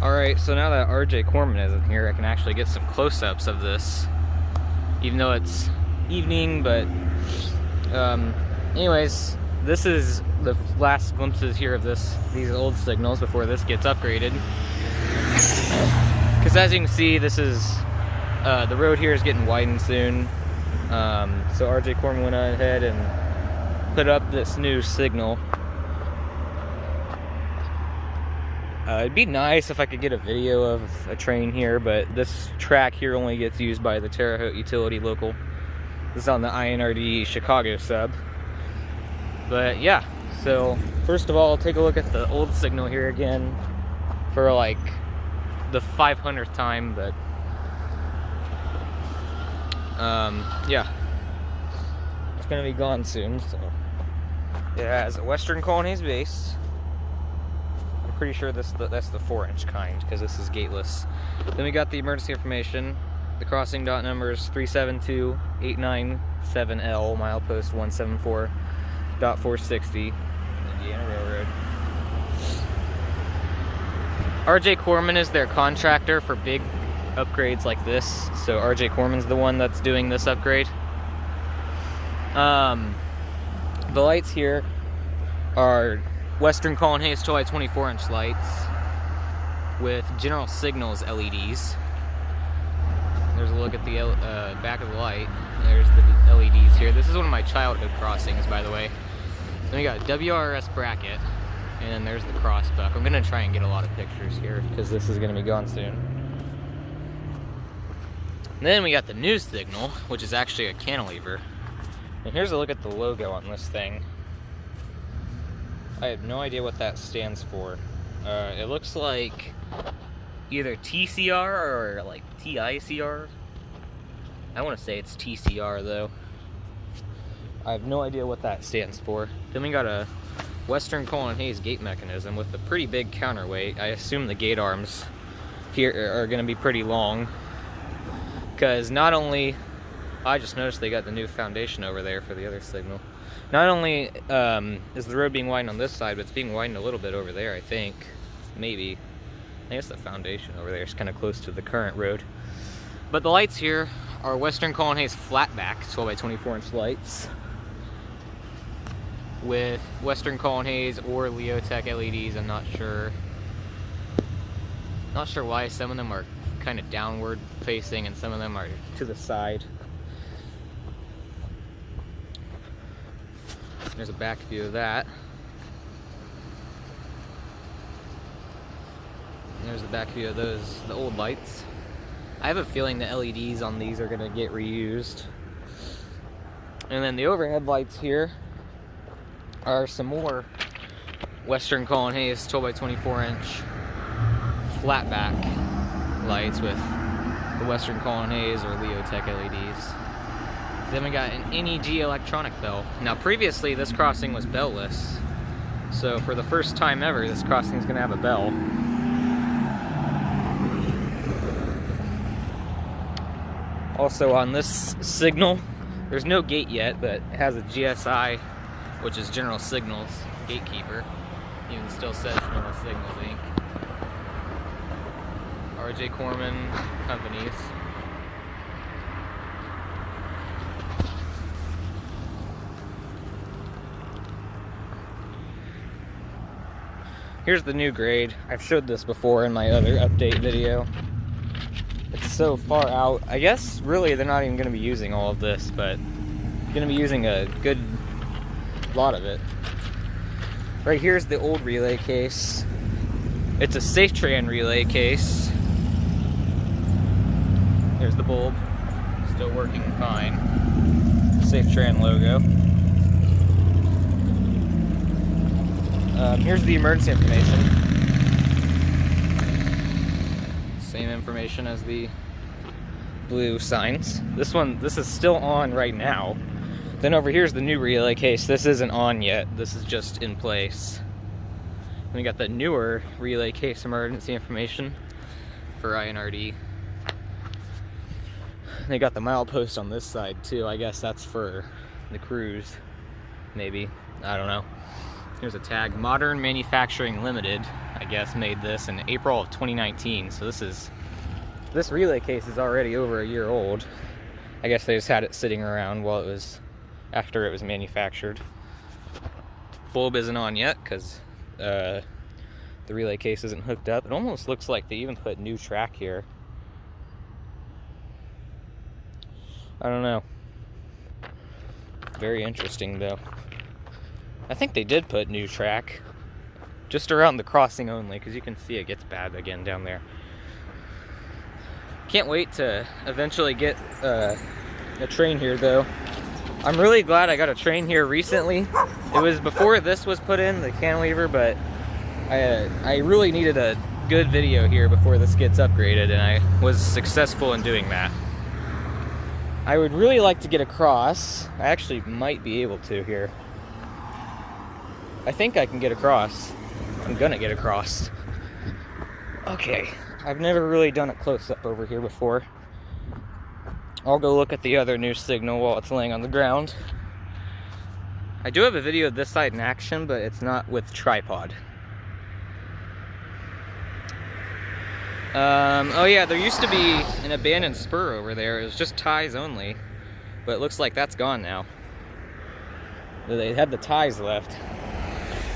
Alright, so now that RJ Corman isn't here, I can actually get some close-ups of this. Even though it's evening, but... anyways, this is the last glimpses here of these old signals before this gets upgraded. Because as you can see, this is... the road here is getting widened soon. So RJ Corman went ahead and put up this new signal. It'd be nice if I could get a video of a train here, but this track here only gets used by the Terre, Haute utility local. This is on the INRD Chicago sub. But yeah, so first of all, take a look at the old signal here again for like the 500th time, but yeah, it's gonna be gone soon. So it has a Western Colonies base. I'm pretty sure that's the 4-inch kind, because this is gateless. Then we got the emergency information. The crossing dot number is 372-897L, milepost 174.460, Indiana Railroad. RJ Corman is their contractor for big upgrades like this, so RJ Corman's the one that's doing this upgrade. The lights here are Western Colonies 24-inch lights with General Signals LEDs. There's a look at the back of the light. There's the LEDs here. This is one of my childhood crossings, by the way. Then we got a WRRS bracket, and then there's the crossbuck. I'm gonna try and get a lot of pictures here because this is gonna be gone soon. And then we got the new signal, which is actually a cantilever. And here's a look at the logo on this thing. I have no idea what that stands for. It looks like either TCR or like TICR. I want to say it's TCR though. I have no idea what that stands for. Then we got a Western Colonies gate mechanism with a pretty big counterweight. I assume the gate arms here are going to be pretty long. Because not only... I just noticed they got the new foundation over there for the other signal. Not only is the road being widened on this side, but it's being widened a little bit over there, I think. Maybe. I guess the foundation over there is kind of close to the current road. But the lights here are Western Colonies flatback 12x24-inch lights with Western Colonies or Leotech LEDs. I'm not sure. Not sure why some of them are kind of downward facing and some of them are to the side. There's a back view of that. And there's the back view of those, the old lights. I have a feeling the LEDs on these are going to get reused. And then the overhead lights here are some more Western Colonies 12x24-inch flatback lights with the Western Colonies or Leotech LEDs. Then we got an NEG electronic bell. Now previously this crossing was bell-less, so for the first time ever this crossing is going to have a bell. Also on this signal, there's no gate yet, but it has a GSI, which is General Signals gatekeeper. Even still says General Signals Inc. RJ Corman Companies. Here's the new grade. I've showed this before in my other update video. It's so far out. I guess really they're not even going to be using all of this, but going to be using a good lot of it. Right here's the old relay case. It's a Safetran relay case. There's the bulb. Still working fine. Safetran logo. Here's the emergency information. Same information as the blue signs. This is still on right now. Then over here's the new relay case. This isn't on yet. This is just in place. And we got the newer relay case emergency information for INRD. They got the milepost on this side too. I guess that's for the crews. Maybe. I don't know. Here's a tag. Modern Manufacturing Limited, I guess, made this in April of 2019. So this relay case is already over a year old. I guess they just had it sitting around while after it was manufactured. Bulb isn't on yet because the relay case isn't hooked up. It almost looks like they even put new track here. I don't know. Very interesting though. I think they did put new track just around the crossing only, because you can see it gets bad again down there. Can't wait to eventually get a train here though. I'm really glad I got a train here recently. It was before this was put in, the cantilever, but I really needed a good video here before this gets upgraded, and I was successful in doing that. I would really like to get across. I actually might be able to here. I think I can get across. I'm gonna get across. Okay, I've never really done a close-up over here before. I'll go look at the other new signal while it's laying on the ground. I do have a video of this side in action, but it's not with tripod. Oh yeah, there used to be an abandoned spur over there. It was just ties only, but it looks like that's gone now. They had the ties left.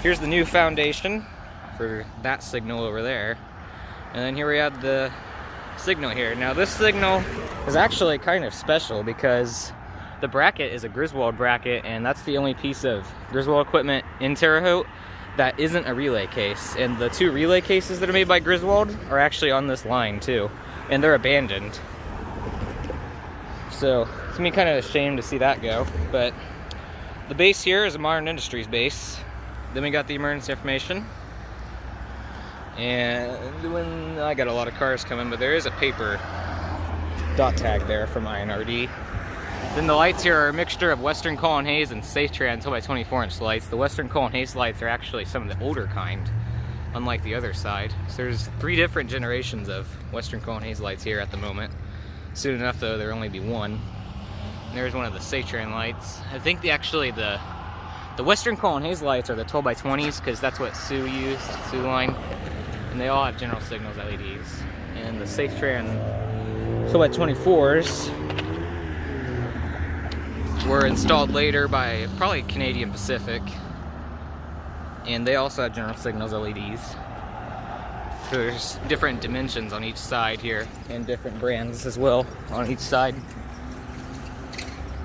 Here's the new foundation for that signal over there. And then here we have the signal here. Now this signal is actually kind of special because the bracket is a Griswold bracket, and that's the only piece of Griswold equipment in Terre Haute that isn't a relay case. And the two relay cases that are made by Griswold are actually on this line too, and they're abandoned. So it's gonna be kind of a shame to see that go. But the base here is a Modern Industries base. Then we got the emergency information. And when I got a lot of cars coming, but there is a paper dot tag there from INRD. Then the lights here are a mixture of Western Cullen Hayes and Safetran 12x24" lights. The Western Cullen Hayes lights are actually some of the older kind, unlike the other side. So there's 3 different generations of Western Cullen Hayes lights here at the moment. Soon enough though, there'll only be one. And there's one of the Safetran lights. I think the Western Cullen Hayes lights are the 12x20s because that's what Sue used, Sue line. And they all have general signals LEDs. And the Safetran 12x24s were installed later by probably Canadian Pacific. And they also have general signals LEDs. So there's different dimensions on each side here, and different brands as well on each side.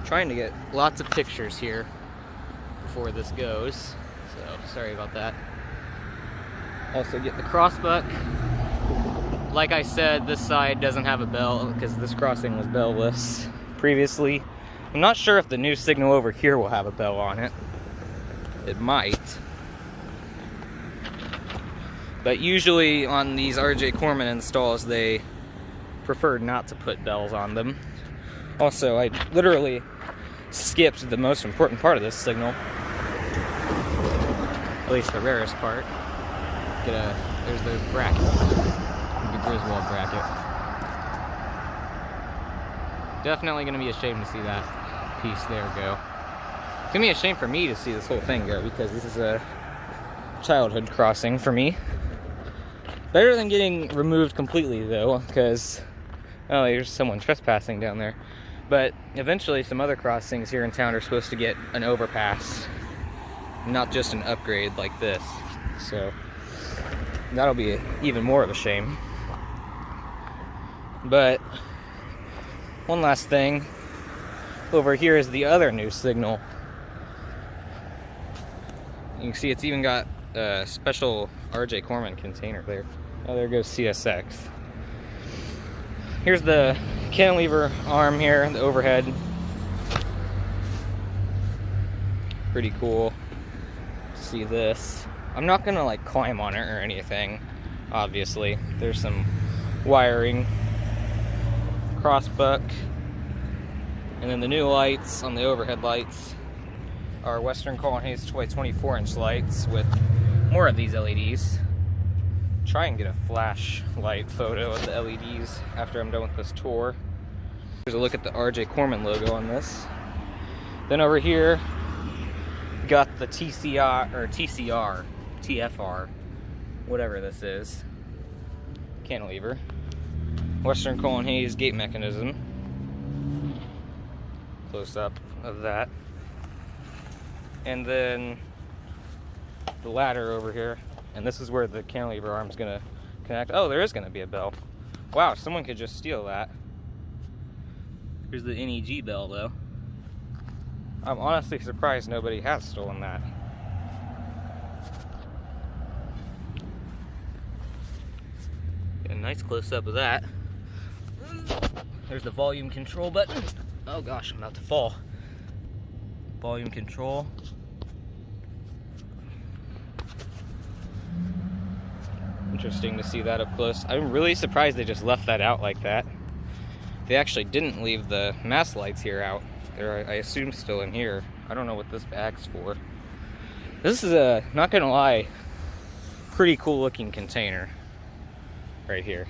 Trying to get lots of pictures here before this goes, so sorry about that. Also get the crossbuck. Like I said, this side doesn't have a bell because this crossing was bell-less previously. I'm not sure if the new signal over here will have a bell on it. It might. But usually on these RJ Corman installs, they prefer not to put bells on them. Also, I literally skipped the most important part of this signal. At least the rarest part. There's the bracket. The Griswold bracket. Definitely gonna be a shame to see that piece there go. It's gonna be a shame for me to see this whole thing go, because this is a childhood crossing for me. Better than getting removed completely though, because, oh, there's someone trespassing down there. But eventually some other crossings here in town are supposed to get an overpass, not just an upgrade like this. So that'll be even more of a shame. But one last thing, over here is the other new signal. You can see it's even got a special RJ Corman container there. Oh, there goes CSX. Here's the cantilever arm here, the overhead. Pretty cool to see this. I'm not gonna like climb on it or anything, obviously. There's some wiring, crossbuck, and then the new lights on the overhead lights are Western Cullen Hayes 24" lights with more of these LEDs. Try and get a flashlight photo of the LEDs after I'm done with this tour. Here's a look at the RJ Corman logo on this. Then over here, got the TFR, whatever this is, cantilever, Western Coal and Hayes gate mechanism. Close up of that. And then the ladder over here. And this is where the cantilever arm's gonna connect. Oh, there is gonna be a bell. Wow, someone could just steal that. Here's the NEG bell though. I'm honestly surprised nobody has stolen that. Get a nice close up of that. There's the volume control button. Oh gosh, I'm about to fall. Volume control. Interesting to see that up close. I'm really surprised they just left that out like that. They actually didn't leave the mast lights here out. They're, I assume, still in here. I don't know what this bag's for. This is a, not gonna lie, pretty cool looking container right here.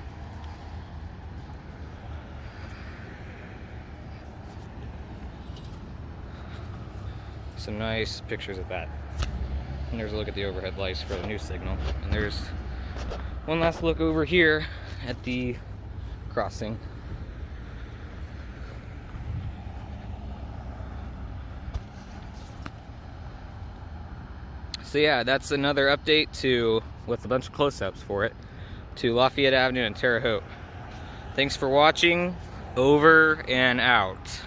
Some nice pictures of that. And there's a look at the overhead lights for the new signal. And there's one last look over here at the crossing. So yeah, that's another update to, with a bunch of close-ups for it, to Lafayette Avenue and Terre, Haute. Thanks for watching. Over and out.